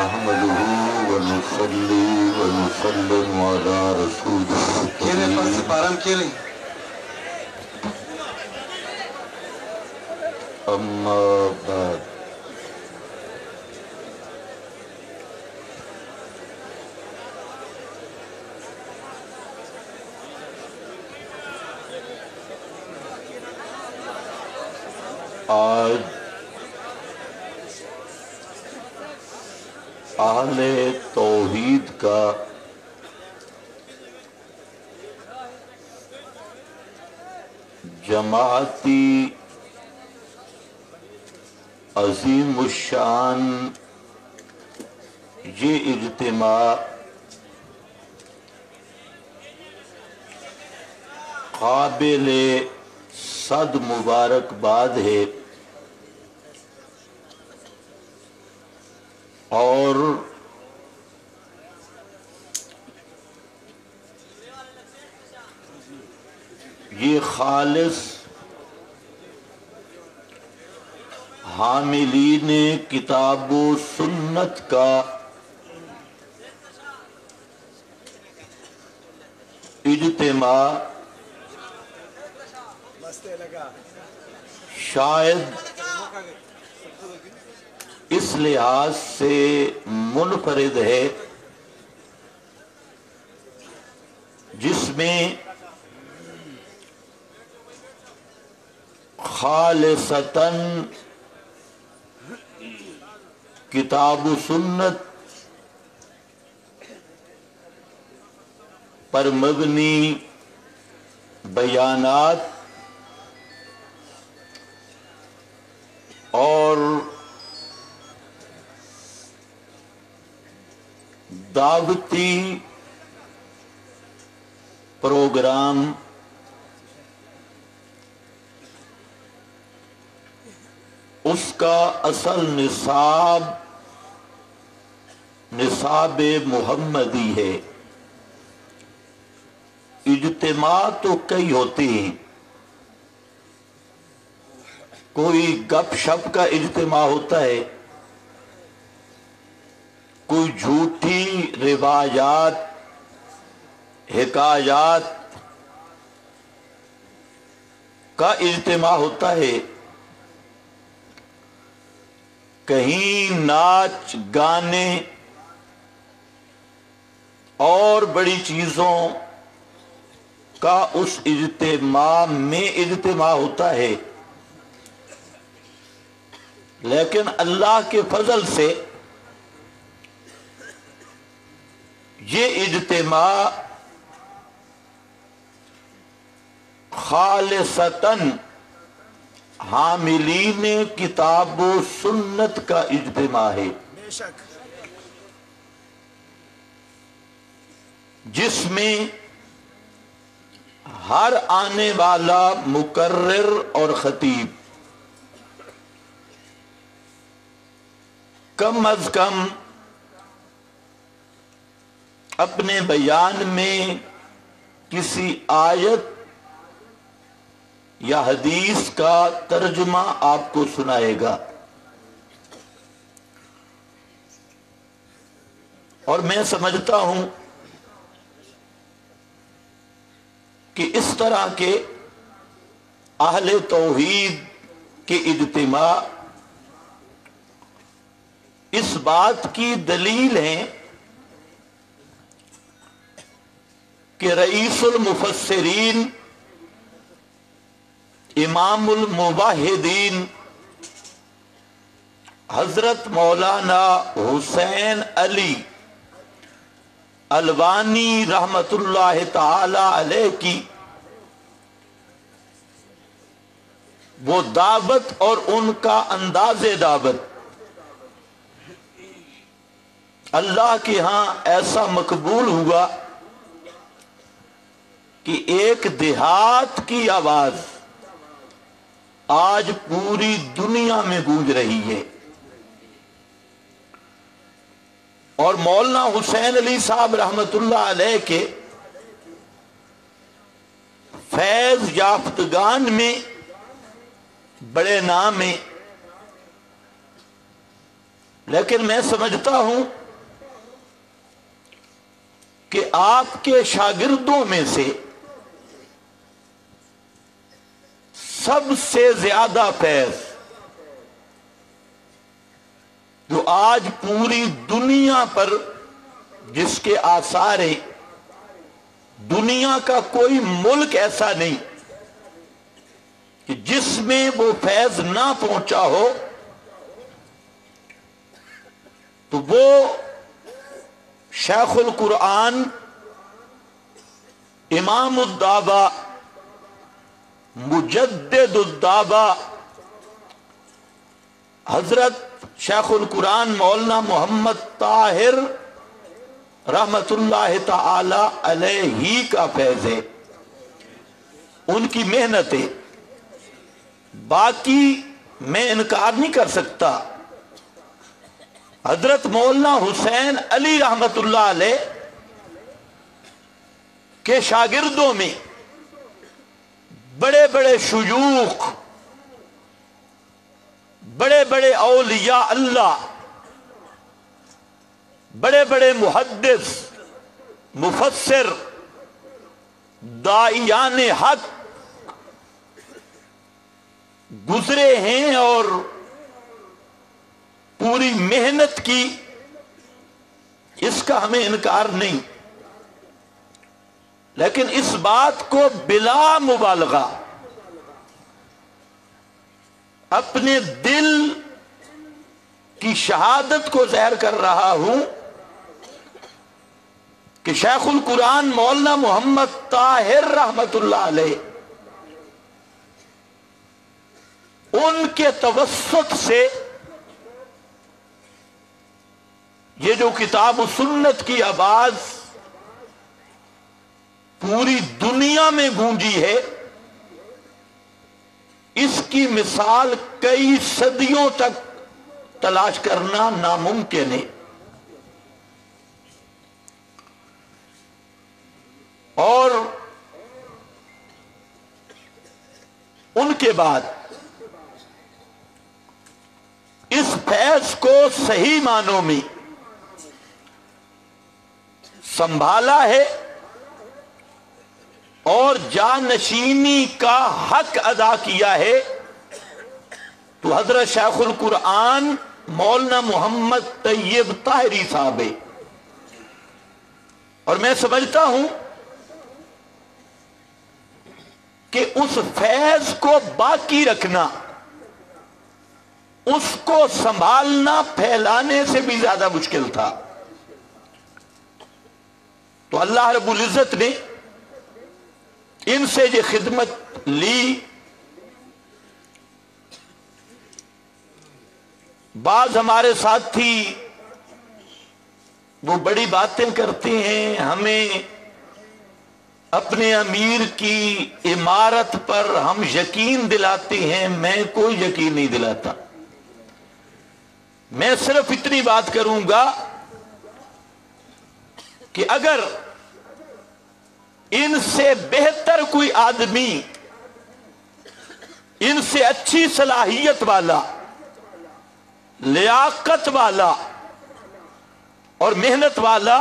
نحمده ونصلي ونسلم على رسوله کھیلیں پر سپارم کھیلیں اما بعد آج اہل توحید کا جماعتی عظیم الشان یہ اجتماع قابل صد مبارکباد ہے اور یہ خالص حاملین کتاب و سنت کا اجتماع شاید اس لحاظ سے منفرد ہے جس میں خالصتاً کتاب و سنت پر مبنی بیانات اور دعوتی پروگرام اس کا اصل نصاب محمدی ہے۔ اجتماع تو کئی ہوتے ہیں، کوئی گپ شپ کا اجتماع ہوتا ہے، کوئی جھوٹی روایات حکایات کا اجتماع ہوتا ہے، کہیں ناچ گانے اور بڑی چیزوں کا اس اجتماع میں اجتماع ہوتا ہے، لیکن اللہ کے فضل سے یہ اجتماع خالصتاً حاملین کتاب و سنت کا اجتماع ہے، جس میں ہر آنے والا مقرر اور خطیب کم از کم اپنے بیان میں کسی آیت یا حدیث کا ترجمہ آپ کو سنائے گا، اور میں سمجھتا ہوں کہ اس طرح کے اہل توحید کے اجتماع اس بات کی دلیل ہیں کہ رئیس المفسرین امام الموحدین حضرت مولانا حسین علی الوانی رحمت اللہ تعالی علیہ کی وہ دعوت اور ان کا انداز دعوت اللہ کے ہاں ایسا مقبول ہوا کہ ایک دیہات کی آواز آج پوری دنیا میں گونج رہی ہے، اور مولانا حسین علی صاحب رحمت اللہ علیہ کے فیض یافتگان میں بڑے نام ہیں، لیکن میں سمجھتا ہوں کہ آپ کے شاگردوں میں سے سب سے زیادہ فیض جو آج پوری دنیا پر جس کے آثار ہیں، دنیا کا کوئی ملک ایسا نہیں کہ جس میں وہ فیض نہ پہنچا ہو، تو وہ شیخ القرآن امام الدعوہ مجدد الدعوہ حضرت شیخ القرآن مولانا محمد طاہر رحمت اللہ تعالی علیہ کا فیض ہے، ان کی محنت ہے۔ باقی میں انکار نہیں کر سکتا، حضرت مولانا حسین علی رحمت اللہ علیہ کے شاگردوں میں بڑے بڑے شیوخ، بڑے بڑے اولیاء اللہ، بڑے بڑے محدث، مفسر، داعیان حق گزرے ہیں اور پوری محنت کی، اس کا ہمیں انکار نہیں، لیکن اس بات کو بلا مبالغہ اپنے دل کی شہادت کو ظاہر کر رہا ہوں کہ شیخ القرآن مولانا محمد طاہر رحمت اللہ علیہ ان کے توسط سے یہ جو کتاب و سنت کی آواز پوری دنیا میں گونجی ہے، اس کی مثال کئی صدیوں تک تلاش کرنا ناممکن ہے۔ اور ان کے بعد اس فیض کو صحیح معنوں میں سنبھالا ہے اور جانشینی کا حق ادا کیا ہے، تو حضرت شیخ القرآن مولانا محمد طیب طاہری صاحب ہے۔ اور میں سمجھتا ہوں کہ اس فیض کو باقی رکھنا، اس کو سنبھالنا پھیلانے سے بھی زیادہ مشکل تھا۔ تو اللہ رب العزت نے ان سے یہ خدمت لی۔ بعض ہمارے ساتھی وہ بڑی باتیں کرتے ہیں، ہمیں اپنے امیر کی عمارت پر ہم یقین دلاتے ہیں، میں کوئی یقین نہیں دلاتا۔ میں صرف اتنی بات کروں گا کہ اگر ان سے بہتر کوئی آدمی، ان سے اچھی صلاحیت والا، لیاقت والا اور محنت والا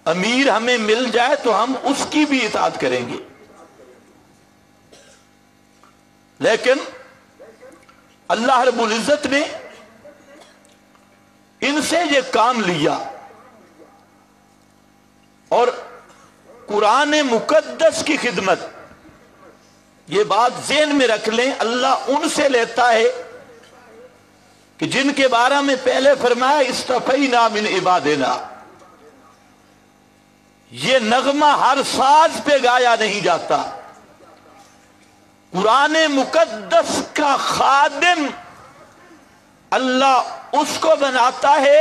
امیر ہمیں مل جائے تو ہم اس کی بھی اطاعت کریں گے، لیکن اللہ رب العزت نے ان سے یہ کام لیا اور قرآن مقدس کی خدمت، یہ بات ذہن میں رکھ لیں، اللہ ان سے لیتا ہے کہ جن کے بارے میں پہلے فرمایا استفینا من عبادنا۔ یہ نغمہ ہر ساز پہ گایا نہیں جاتا، قرآن مقدس کا خادم اللہ اس کو بناتا ہے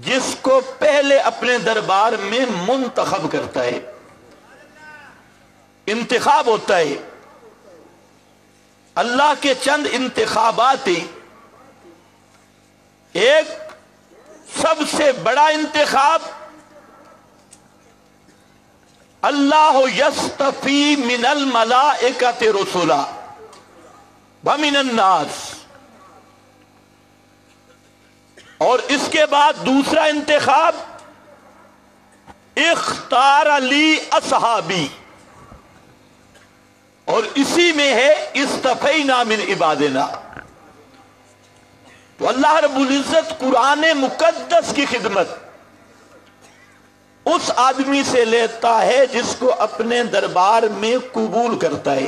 جس کو پہلے اپنے دربار میں منتخب کرتا ہے، انتخاب ہوتا ہے۔ اللہ کے چند انتخابات ہیں، ایک سب سے بڑا انتخاب اللہ یستفی من الملائکۃ رسلا ومن الناس، اور اس کے بعد دوسرا انتخاب اختار لی اصحابی، اور اسی میں ہے استفینا من عبادنا۔ تو اللہ رب العزت قرآن مقدس کی خدمت اس آدمی سے لیتا ہے جس کو اپنے دربار میں قبول کرتا ہے۔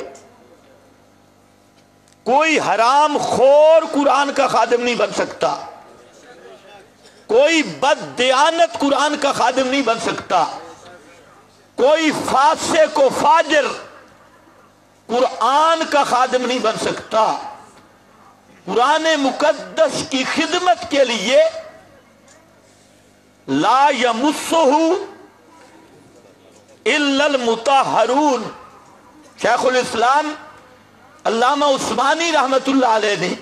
کوئی حرام خور قرآن کا خادم نہیں بن سکتا، کوئی بد دیانت قرآن کا خادم نہیں بن سکتا، کوئی فاسق و فاجر قرآن کا خادم نہیں بن سکتا۔ قرآن مقدس کی خدمت کے لیے لا یمسہ الا المطہرون۔ شیخ الاسلام علامہ عثمانی رحمت اللہ علیہ نے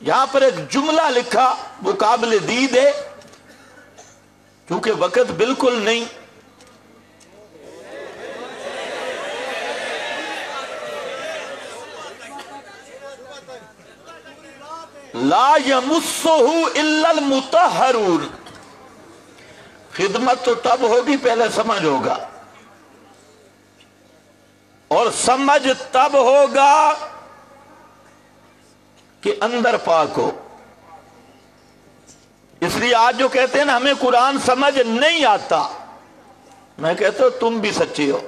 یہاں پر ایک جملہ لکھا، وہ قابل دید ہے، چونکہ وقت بالکل نہیں۔ لا یمسہ الا المطہرون۔ خدمت تو تب ہوگی پہلے سمجھ ہوگا، اور سمجھ تب ہوگا کہ اندر پاک ہو۔ اس لیے آج جو کہتے ہیں نا ہمیں قرآن سمجھ نہیں آتا، میں کہتا ہوں تم بھی سچے ہو،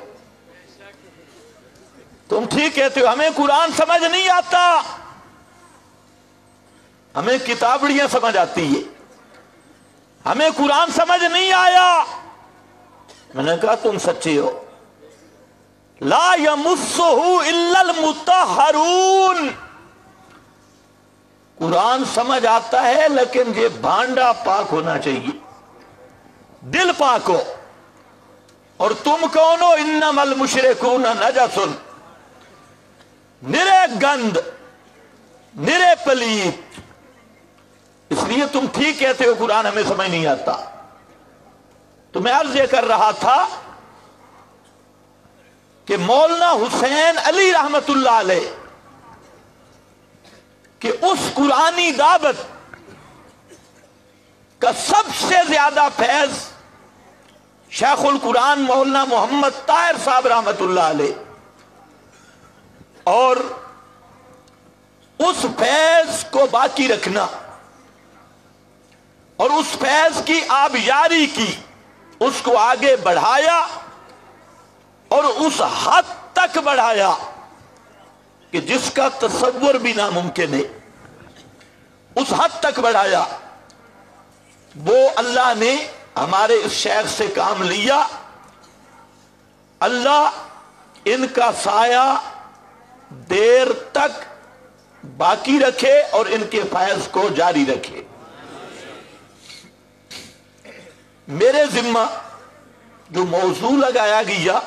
تم ٹھیک کہتے ہو، ہمیں قرآن سمجھ نہیں آتا، ہمیں کتابڑیاں سمجھ آتی ہے، ہمیں قرآن سمجھ نہیں آیا۔ میں نے کہا تم سچے ہو۔ لا یمسہ الا المطہرون۔ قرآن سمجھ آتا ہے لیکن یہ بھانڈا پاک ہونا چاہیے، دل پاک ہو۔ اور تم کون ہو؟ انما المشرکون نجس، نرے گند، نرے پلیت۔ اس لیے تم ٹھیک کہتے ہو قرآن ہمیں سمجھ نہیں آتا۔ تو میں عرض یہ کر رہا تھا کہ مولانا حسین علی رحمت اللہ علیہ کہ اس قرآنی دعوت کا سب سے زیادہ فیض شیخ القرآن مولانا محمد طاہر صاحب رحمت اللہ علیہ، اور اس فیض کو باقی رکھنا اور اس فیض کی آبیاری کی، اس کو آگے بڑھایا اور اس حد تک بڑھایا کہ جس کا تصور بھی ناممکن ہے، اس حد تک بڑھایا۔ وہ اللہ نے ہمارے اس شیخ سے کام لیا، اللہ ان کا سایہ دیر تک باقی رکھے اور ان کے فیض کو جاری رکھے۔ میرے ذمہ جو موضوع لگایا گیا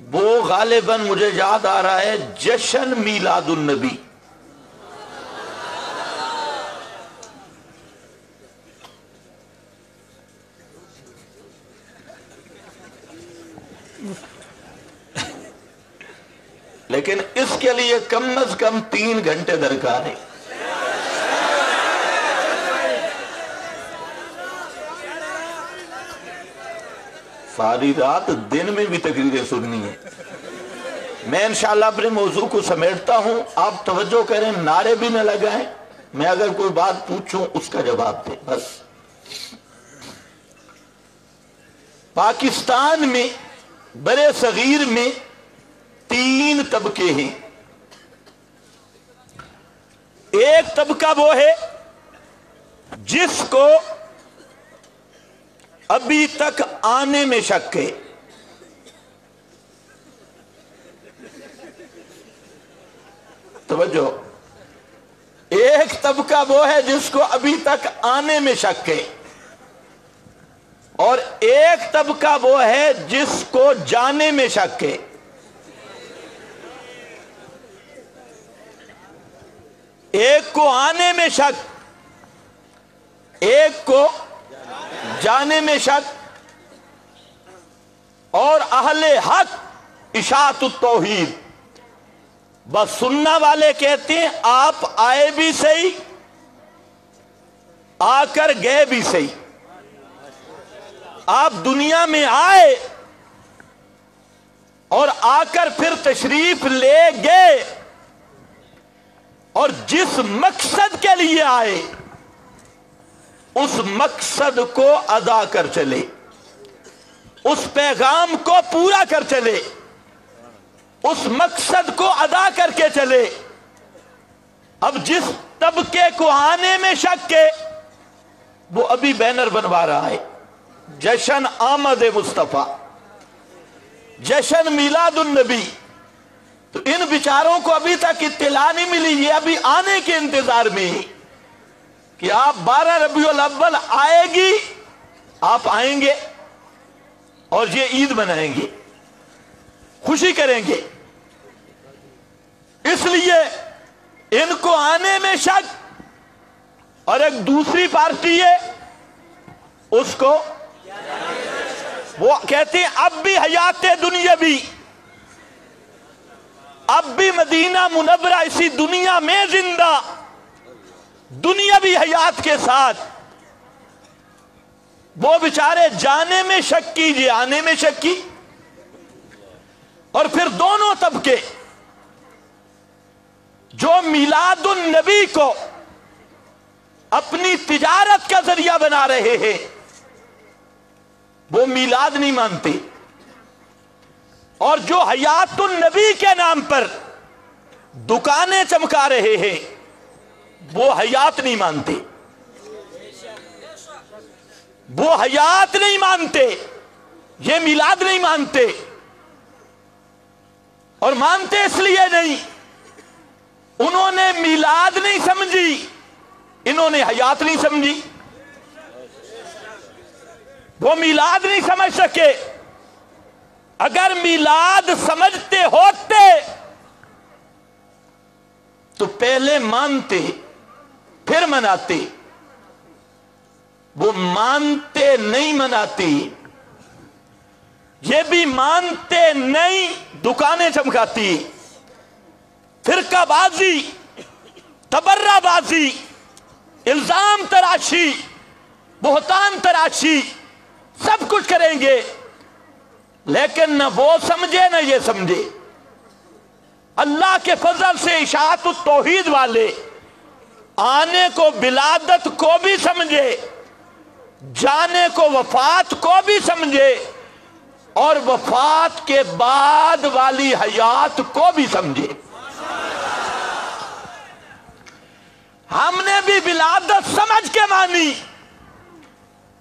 وہ غالباً مجھے یاد آ رہا ہے جشن میلاد النبی۔ لیکن اس کے لیے کم از کم 3 گھنٹے درکار ہے۔ ساری رات دن میں بھی تقریریں سننی ہے۔ میں انشاءاللہ اپنے موضوع کو سمیٹتا ہوں، آپ توجہ کریں، نعرے بھی نہ لگائیں، میں اگر کوئی بات پوچھوں اس کا جواب دیں بس۔ پاکستان میں برے صغیر میں 3 طبقے ہیں۔ ایک طبقہ وہ ہے جس کو ابھی تک آنے میں شک ہے، توجہ، ایک طبقہ وہ ہے جس کو ابھی تک آنے میں شک ہے، اور ایک طبقہ وہ ہے جس کو جانے میں شک ہے۔ ایک کو آنے میں شک، ایک کو جانے میں شک، اور اہل حق اشاعت التوحید بس سننا والے کہتے ہیں آپ آئے بھی صحیح آ کر گئے بھی صحیح. آپ دنیا میں آئے اور آ کر پھر تشریف لے گئے اور جس مقصد کے لیے آئے اس مقصد کو ادا کر چلے, اس پیغام کو پورا کر چلے, اس مقصد کو ادا کر کے چلے. اب جس طبقے کو آنے میں شک ہے وہ ابھی بینر بنوا رہا ہے, جشن آمد مصطفیٰ, جشن میلاد النبی. تو ان بیچاروں کو ابھی تک اطلاع نہیں ملی, یہ ابھی آنے کے انتظار میں ہی کہ آپ 12 ربیع الاول آئے گی, آپ آئیں گے اور یہ عید منائیں گے, خوشی کریں گے. اس لیے ان کو آنے میں شک. اور ایک دوسری پارٹی ہے اس کو وہ کہتے ہیں اب بھی حیات دنیاوی, اب بھی مدینہ منورہ اسی دنیا میں زندہ, دنیاوی حیات کے ساتھ. وہ بیچارے جانے میں شک کیجئے, آنے میں شک کی. اور پھر دونوں طبقے جو میلاد النبی کو اپنی تجارت کا ذریعہ بنا رہے ہیں وہ میلاد نہیں مانتے, اور جو حیات النبی کے نام پر دکانیں چمکا رہے ہیں وہ حیات نہیں مانتے, وہ حیات نہیں مانتے, یہ میلاد نہیں مانتے. اور مانتے اس لیے نہیں, انہوں نے میلاد نہیں سمجھی, انہوں نے حیات نہیں سمجھی. وہ میلاد نہیں سمجھ سکے. اگر میلاد سمجھتے ہوتے تو پہلے مانتے پھر مناتے. وہ مانتے نہیں مناتے, یہ بھی مانتے نہیں دکانیں چمکاتی. فرقہ بازی, تبرہ بازی, الزام تراشی, بہتان تراشی سب کچھ کریں گے, لیکن نہ وہ سمجھے نہ یہ سمجھے. اللہ کے فضل سے اشاعت التوحید والے آنے کو ولادت کو بھی سمجھے, جانے کو وفات کو بھی سمجھے, اور وفات کے بعد والی حیات کو بھی سمجھے. ہم نے بھی ولادت سمجھ کے مانی,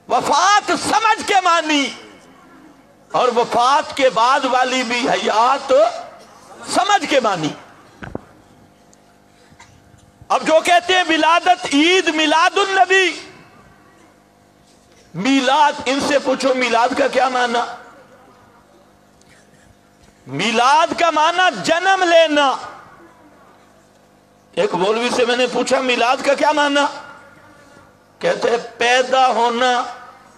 وفات سمجھ کے مانی, اور وفات کے بعد والی بھی حیات سمجھ کے مانی. اب جو کہتے ہیں ولادت عید میلاد النبی, میلاد, ان سے پوچھو میلاد کا کیا معنی؟ میلاد کا معنی جنم لینا. ایک مولوی سے میں نے پوچھا میلاد کا کیا معنی؟ کہتے ہیں پیدا ہونا.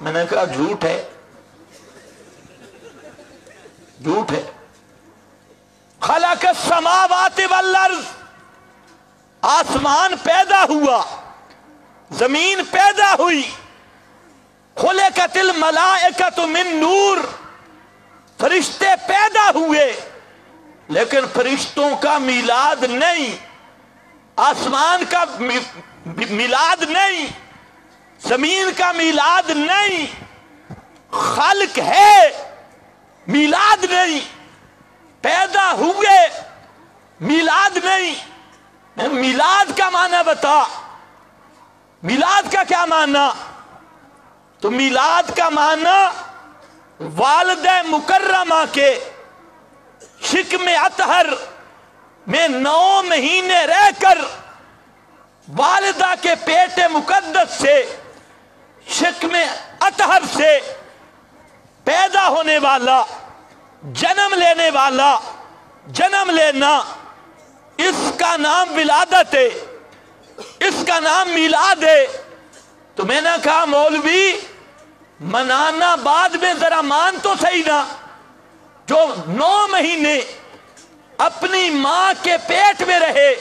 میں نے کہا جھوٹ ہے, جھوٹ ہے. خلق السماوات والارض, آسمان پیدا ہوا, زمین پیدا ہوئی. خلقت الملائکۃ من نور, فرشتے پیدا ہوئے, لیکن فرشتوں کا میلاد نہیں, آسمان کا میلاد نہیں, زمین کا میلاد نہیں. خلق ہے, میلاد نہیں. پیدا ہوئے, میلاد نہیں. میلاد کا معنی بتا, میلاد کا کیا معنی؟ تو میلاد کا معنی والدہ مکرمہ کے شکم اطہر میں 9 مہینے رہ کر والدہ کے پیٹ مقدس سے, شکم اطہر سے پیدا ہونے والا, جنم لینے والا, جنم لینا, اس کا نام ولادت ہے, اس کا نام میلاد ہے. تو میں نے کہا مولوی منانا بعد میں, ذرا مان تو صحیح نا. جو 9 مہینے اپنی ماں کے پیٹ میں رہے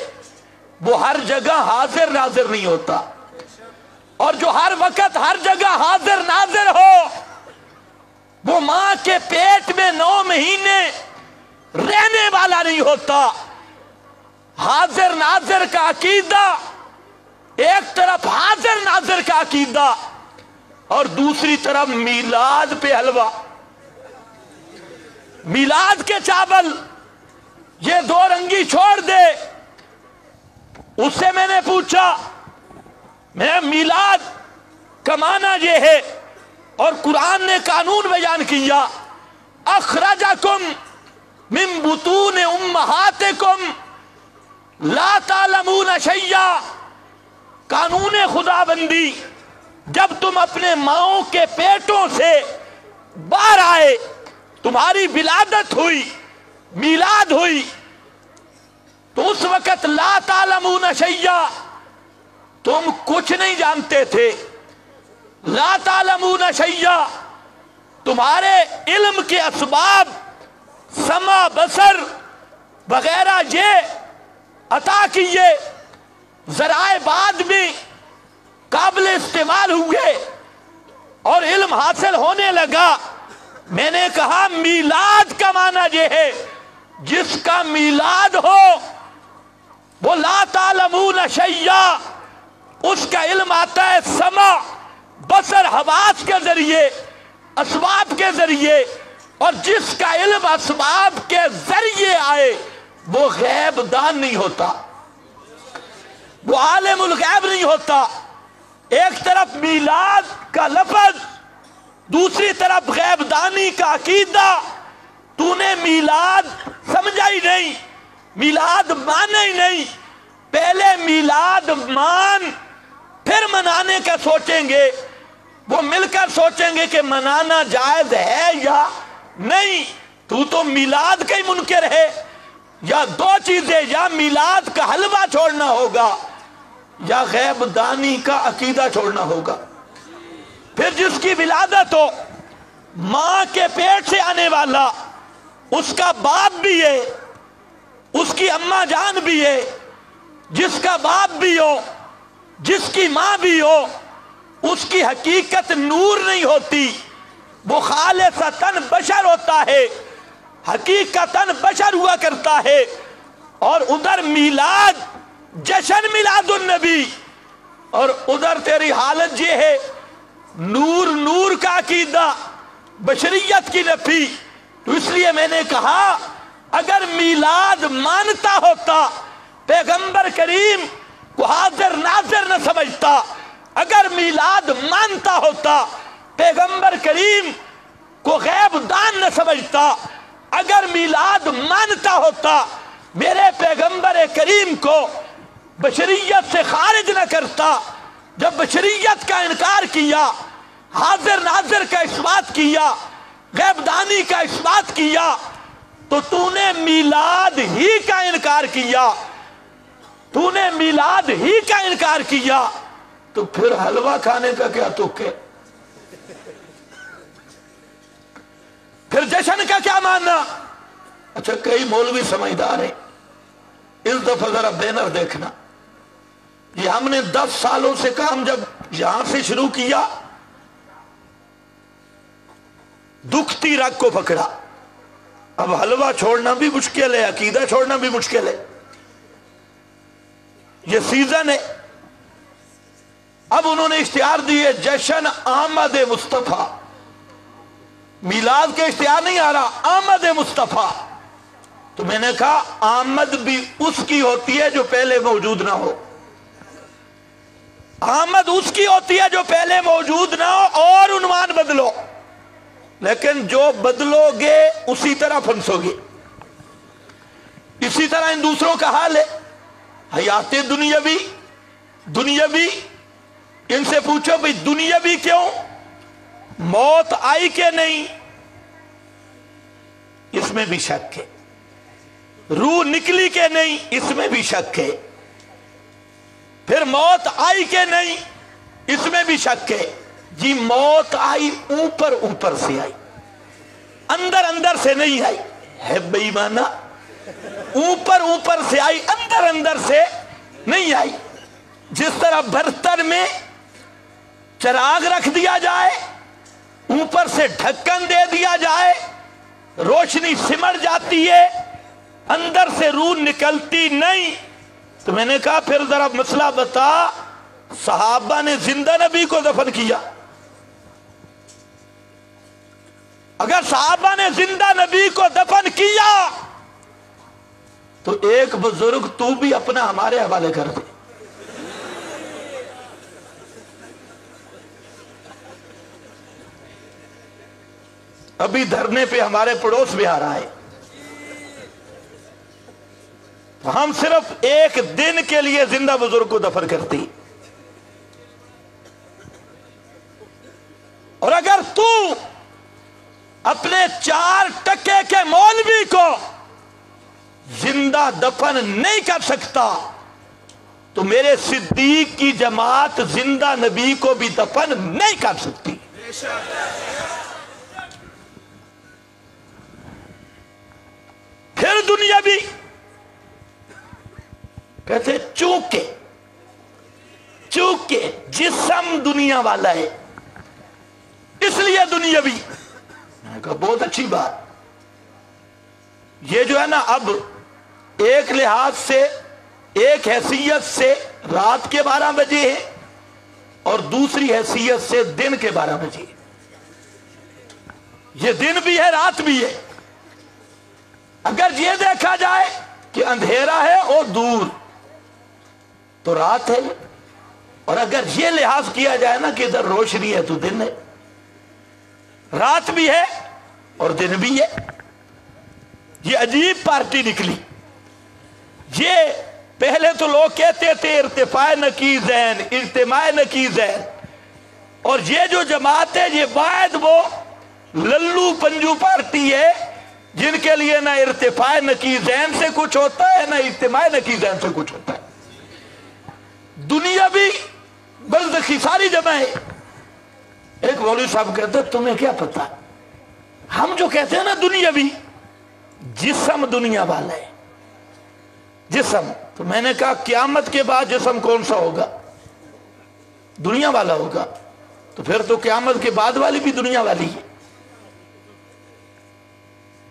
وہ ہر جگہ حاضر ناظر نہیں ہوتا. اور جو ہر وقت ہر جگہ حاضر ناظر ہو، وہ ماں کے پیٹ میں 9 مہینے رہنے والا نہیں ہوتا۔ حاضر ناظر کا عقیدہ، ایک طرف حاضر ناظر کا عقیدہ اور دوسری طرف میلاد پہ حلوہ، میلاد کے چاول، یہ 2 رنگی چھوڑ دے۔ اس سے میں نے پوچھا، میں میلاد کا معنی یہ ہے، اور قرآن نے قانون بیان کیا، اخرجکم من بطون امہاتکم لا تعلمون شیئا، قانون خدا بندی، جب تم اپنے ماؤں کے پیٹوں سے باہر آئے، تمہاری ولادت ہوئی، میلاد ہوئی، تو اس وقت لا تعلمون شیئا، تم کچھ نہیں جانتے تھے۔ لا تعلمون شیئا، تمہارے علم کے اسباب، سمع، بصر وغیرہ یہ عطا کیے، ذرائع بعد میں قابل استعمال ہوئے اور علم حاصل ہونے لگا۔ میں نے کہا میلاد کا معنی یہ ہے، جس کا میلاد ہو وہ لا تعلمون شیئا، اس کا علم آتا ہے سمع، بصر، حواس کے ذریعے، اسباب کے ذریعے، اور جس کا علم اسباب کے ذریعے آئے وہ غیب دان نہیں ہوتا، وہ عالم الغیب نہیں ہوتا۔ ایک طرف میلاد کا لفظ، دوسری طرف غیب دانی کا عقیدہ۔ تو نے میلاد سمجھا ہی نہیں، میلاد مانا ہی نہیں۔ پہلے میلاد مان، پھر منانے کا سوچیں گے، وہ مل کر سوچیں گے کہ منانا جائز ہے یا نہیں۔ تو میلاد کا ہی منکر ہے۔ یا 2 چیزیں، یا میلاد کا حلوہ چھوڑنا ہوگا یا غیب دانی کا عقیدہ چھوڑنا ہوگا۔ پھر جس کی ولادت ہو، ماں کے پیٹ سے آنے والا، اس کا باپ بھی ہے، اس کی اماں جان بھی ہے، جس کا باپ بھی ہو، جس کی ماں بھی ہو، اس کی حقیقت نور نہیں ہوتی، وہ خالصتاً بشر ہوتا ہے، حقیقتاً بشر ہوا کرتا ہے۔ اور ادھر میلاد، جشن میلاد النبی، اور ادھر تیری حالت یہ ہے، نور نور کا عقیدہ، بشریت کی نفی۔ تو اس لیے میں نے کہا اگر میلاد مانتا ہوتا، پیغمبر کریم کو حاضر ناظر نہ سمجھتا۔ اگر میلاد مانتا ہوتا، پیغمبر کریم کو غیب دان نہ سمجھتا۔ اگر میلاد مانتا ہوتا، میرے پیغمبر کریم کو بشریت سے خارج نہ کرتا۔ جب بشریت کا انکار کیا، حاضر ناظر کا اثبات کیا، غیب دانی کا اثبات کیا، تو نے میلاد ہی کا انکار کیا، تو نے میلاد ہی کا انکار کیا، تو پھر حلوہ کھانے کا کیا تک ہے؟ پھر جشن کا کیا ماننا؟ اچھا، کئی مولوی سمجھدار ہیں، اس دفعہ ذرا بینر دیکھنا، یہ ہم نے 10 سالوں سے کام جب یہاں سے شروع کیا، دکھتی رگ کو پکڑا۔ اب حلوہ چھوڑنا بھی مشکل ہے، عقیدہ چھوڑنا بھی مشکل ہے، یہ سیزن ہے۔ اب انہوں نے اشتہار دیے، جشن آمد مصطفیٰ، میلاد کے اشتہار نہیں آ رہا، آمد مصطفیٰ۔ تو میں نے کہا آمد بھی اس کی ہوتی ہے جو پہلے موجود نہ ہو، آمد اس کی ہوتی ہے جو پہلے موجود نہ ہو، اور عنوان بدلو، لیکن جو بدلو گے اسی طرح پھنسو گے۔ اسی طرح ان دوسروں کا حال ہے، حیات دنیاوی، ان سے پوچھو بھئی دنیاوی کیوں؟ موت آئی کہ نہیں؟ اس میں بھی شک ہے۔ روح نکلی کہ نہیں؟ اس میں بھی شک ہے۔ پھر موت آئی کہ نہیں؟ اس میں بھی شک ہے۔ جی موت آئی، اوپر سے آئی، اندر سے نہیں آئی، ہے بے ایمانہ، اوپر سے آئی، اندر سے نہیں آئی۔ جس طرح برتن میں چراغ رکھ دیا جائے، اوپر سے ڈھکن دے دیا جائے، روشنی سمٹ جاتی ہے، اندر سے روح نکلتی نہیں. تو میں نے کہا پھر ذرا مسئلہ بتا، صحابہ نے زندہ نبی کو دفن کیا؟ اگر صحابہ نے زندہ نبی کو دفن کیا تو ایک بزرگ تو بھی اپنا ہمارے حوالے کر دے. ابھی دھرنے پہ ہمارے پڑوس میں آ رہا ہے، ہم صرف ایک دن کے لیے زندہ بزرگ کو دفن کرتی. اور اگر تو اپنے 4 ٹکے کے مولوی کو زندہ دفن نہیں کر سکتا تو میرے صدیق کی جماعت زندہ نبی کو بھی دفن نہیں کر سکتی. پھر دنیا بھی کہتے چونکہ جسم دنیا والا ہے اس لیے دنیا بھی. میں نے کہا بہت اچھی بات. یہ جو ہے نا اب ایک لحاظ سے ایک حیثیت سے رات کے 12 بجے ہے اور دوسری حیثیت سے دن کے 12 بجے. یہ دن بھی ہے رات بھی ہے. اگر یہ دیکھا جائے کہ اندھیرا ہے اور دور تو رات ہے، اور اگر یہ لحاظ کیا جائے نا کہ ادھر روشنی ہے تو دن ہے. رات بھی ہے اور دن بھی ہے. یہ عجیب پارٹی نکلی. یہ پہلے تو لوگ کہتے تھے ارتفاع نقیضین، اجتماع نقیضین، اور یہ جو جماعت ہے یہ واحد وہ للو پنجو پارٹی ہے جن کے لیے نہ ارتفاع نقیضین سے کچھ ہوتا ہے نہ اجتماع نقیضین سے کچھ ہوتا ہے. دنیا بھی برزخی ساری جمع ہے. ایک مولوی صاحب کہتے ہیں تمہیں کیا پتا، ہم جو کہتے ہیں نا دنیا بھی، جسم دنیا والا ہے جسم. تو میں نے کہا قیامت کے بعد جسم کون سا ہوگا؟ دنیا والا ہوگا. تو پھر تو قیامت کے بعد والی بھی دنیا والی ہے.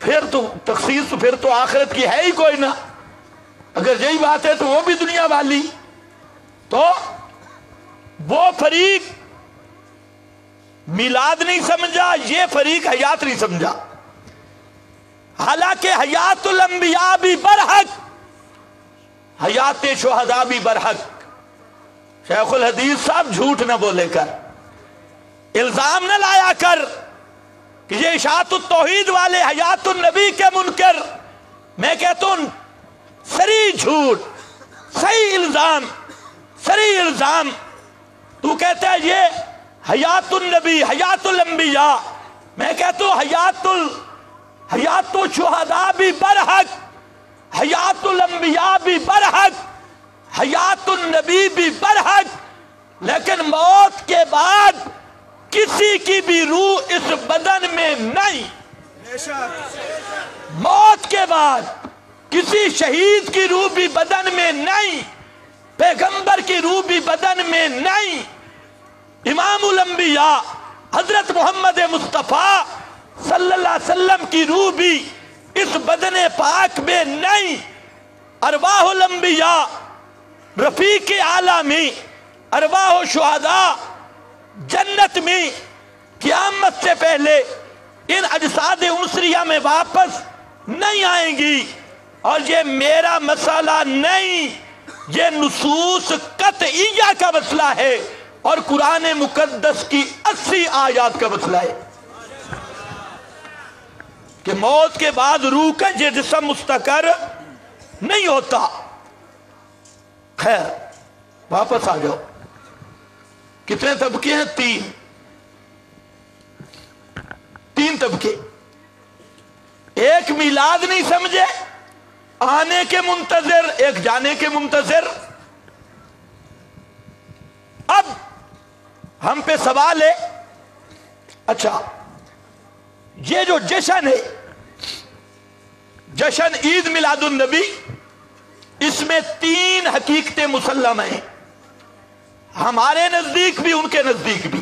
پھر تو تخصیص پھر تو آخرت کی ہے ہی کوئی نہ. اگر یہی بات ہے تو وہ بھی دنیا والی. تو وہ فریق میلاد نہیں سمجھا، یہ فریق حیات نہیں سمجھا. حالانکہ حیات الانبیاء بھی برحق، حیات شہداء بھی برحق. شیخ الحدیث صاحب جھوٹ نہ بولے کر، الزام نہ لایا کر کہ یہ اشاعت التوحید والے حیات النبی کے منکر. میں کہتا ہوں صریح جھوٹ، صحیح الزام. تو کہتا ہے یہ حیات النبی، حیات الانبیاء. میں کہتا ہوں حیات الشہداء بھی برحق، حیات الانبیاء بھی برحق، حیات النبی بھی برحق. لیکن موت کے بعد کسی کی بھی روح اس بدن میں نہیں. موت کے بعد کسی شہید کی روح بھی بدن میں نہیں، پیغمبر کی روح بھی بدن میں نہیں، امام الانبیاء حضرت محمد مصطفیٰ صلی اللہ علیہ وسلم کی روح بھی اس بدن پاک میں نہیں. ارواح الانبیاء رفیق اعلیٰ میں، ارواح الشہداء جنت میں قیامت سے پہلے ان اجساد عنصریہ میں واپس نہیں آئیں گی. اور یہ میرا مسئلہ نہیں، یہ نصوص قطعیہ کا مسئلہ ہے اور قرآن مقدس کی 80 آیات کا مسئلہ ہے کہ موت کے بعد روح کا یہ جسم مستقر نہیں ہوتا. خیر واپس آ جاؤ. کتنے طبقے ہیں؟ 3 طبقے. ایک میلاد نہیں سمجھے، آنے کے منتظر، ایک جانے کے منتظر. اب ہم پہ سوال ہے، اچھا یہ جو جشن ہے، جشن عید میلاد النبی، اس میں 3 حقیقتیں مسلم ہیں، ہمارے نزدیک بھی ان کے نزدیک بھی.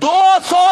200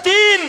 3,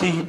3?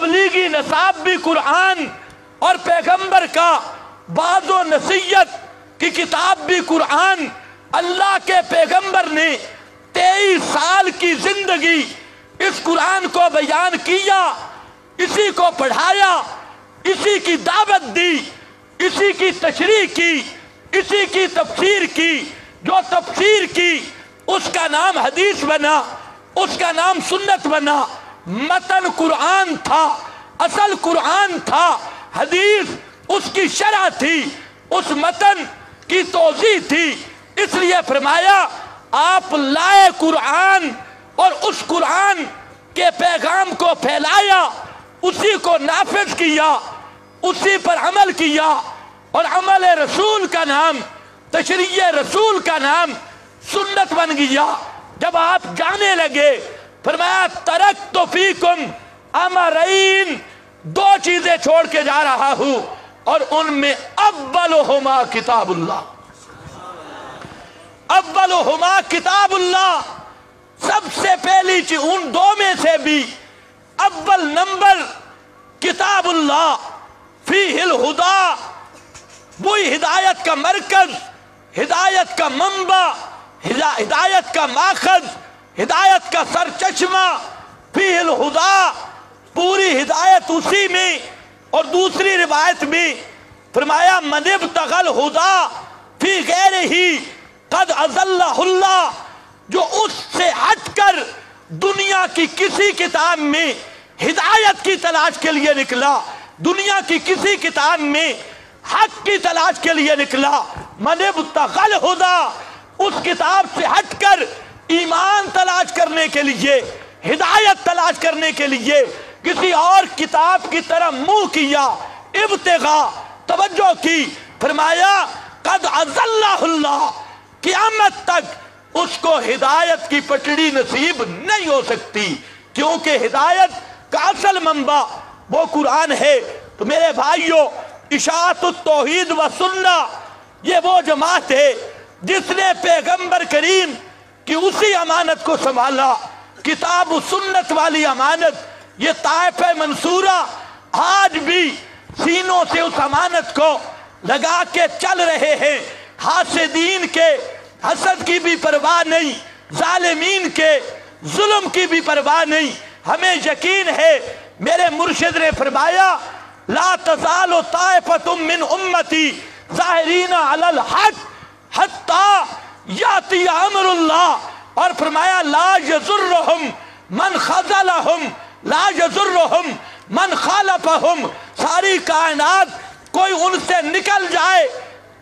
تبلیغی نصاب بھی قرآن اور پیغمبر کا بعض و نصیحت کی کتاب بھی قرآن. اللہ کے پیغمبر نے 23 سال کی زندگی اس قرآن کو بیان کیا، اسی کو پڑھایا، اسی کی دعوت دی، اسی کی تشریح کی، اسی کی تفسیر کی. جو تفسیر کی اس کا نام حدیث بنا، اس کا نام سنت بنا. متن قرآن تھا، اصل قرآن تھا، حدیث اس کی شرح تھی، اس متن کی توضیح تھی. اس لیے فرمایا آپ لائے قرآن اور اس قرآن کے پیغام کو پھیلایا، اسی کو نافذ کیا، اسی پر عمل کیا. اور عمل رسول کا نام، تشریع رسول کا نام سنت بن گیا. جب آپ جانے لگے فرمایا ترکت فیکم امرین، 2 چیزیں چھوڑ کے جا رہا ہوں اور ان میں اولہما کتاب اللہ. اولہما کتاب اللہ، سب سے پہلی چیز ان 2 میں سے بھی اول نمبر کتاب اللہ. فیہ الہدی، وہی ہدایت کا مرکز، ہدایت کا منبع، ہدایت کا ماخذ، ہدایت کا سرچشمہ. فیہ الہدی، پوری ہدایت اسی میں. اور دوسری روایت میں فرمایا من ابتغى الہدی فی غیرہ قد اضلہ اللہ، جو اس سے ہٹ کر دنیا کی کسی کتاب میں ہدایت کی تلاش کے لیے نکلا، دنیا کی کسی کتاب میں حق کی تلاش کے لیے نکلا. من ابتغى الہدی، اس کتاب سے ہٹ کر ایمان تلاش کرنے کے لیے، ہدایت تلاش کرنے کے لیے کسی اور کتاب کی طرف منہ کیا، ابتغاء توجہ کی. فرمایا قد اضلہ اللہ، قیامت تک اس کو ہدایت کی پٹڑی نصیب نہیں ہو سکتی، کیونکہ ہدایت کا اصل منبع وہ قرآن ہے. تو میرے بھائیوں، اشاعت التوحید و سنہ یہ وہ جماعت ہے جس نے پیغمبر کریم کی اسی امانت کو سنبھالا، کتاب و سنت والی امانت. یہ طائفہ منصورہ آج بھی سینوں سے اس امانت کو لگا کے چل رہے ہیں. حاسدین کے حسد کی بھی پرواہ نہیں، ظالمین کے ظلم کی بھی پرواہ نہیں. ہمیں یقین ہے، میرے مرشد نے فرمایا لا تزال طائفۃ من امتی ظاہرین علی الحق حتی یاتی امر اللہ. اور فرمایا لا یضرہم من خذلہم لا یضرہم من خالفہم. ساری کائنات کوئی ان سے نکل جائے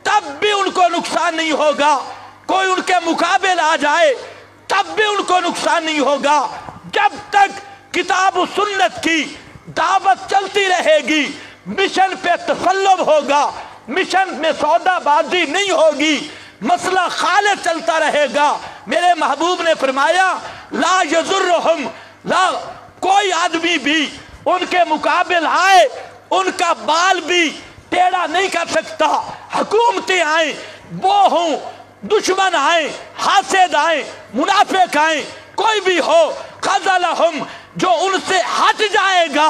تب بھی ان کو نقصان نہیں ہوگا، کوئی ان کے مقابل آ جائے تب بھی ان کو نقصان نہیں ہوگا. جب تک کتاب و سنت کی دعوت چلتی رہے گی، مشن پہ تسلط ہوگا، مشن میں سودا بازی نہیں ہوگی، مسئلہ خالص چلتا رہے گا. میرے محبوب نے فرمایا لا یضرہم، لا کوئی آدمی بھی ان کے مقابل آئے ان کا بال بھی ٹیڑھا نہیں کر سکتا. حکومتیں آئیں، وہ ہوں، دشمن آئیں، حاسد آئیں، منافق آئیں، کوئی بھی ہو، خذلہم، جو ان سے ہٹ جائے گا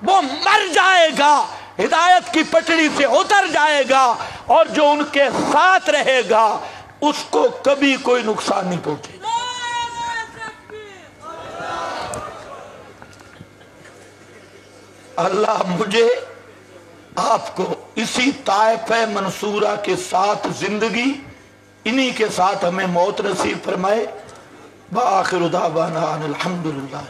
وہ مر جائے گا، ہدایت کی پٹڑی سے اتر جائے گا. اور جو ان کے ساتھ رہے گا اس کو کبھی کوئی نقصان نہیں پہنچے گا. اللہ مجھے آپ کو اسی طائفہ منصورہ کے ساتھ زندگی، انہی کے ساتھ ہمیں موت نصیب فرمائے. وآخر دعوانا ان الحمدللہ.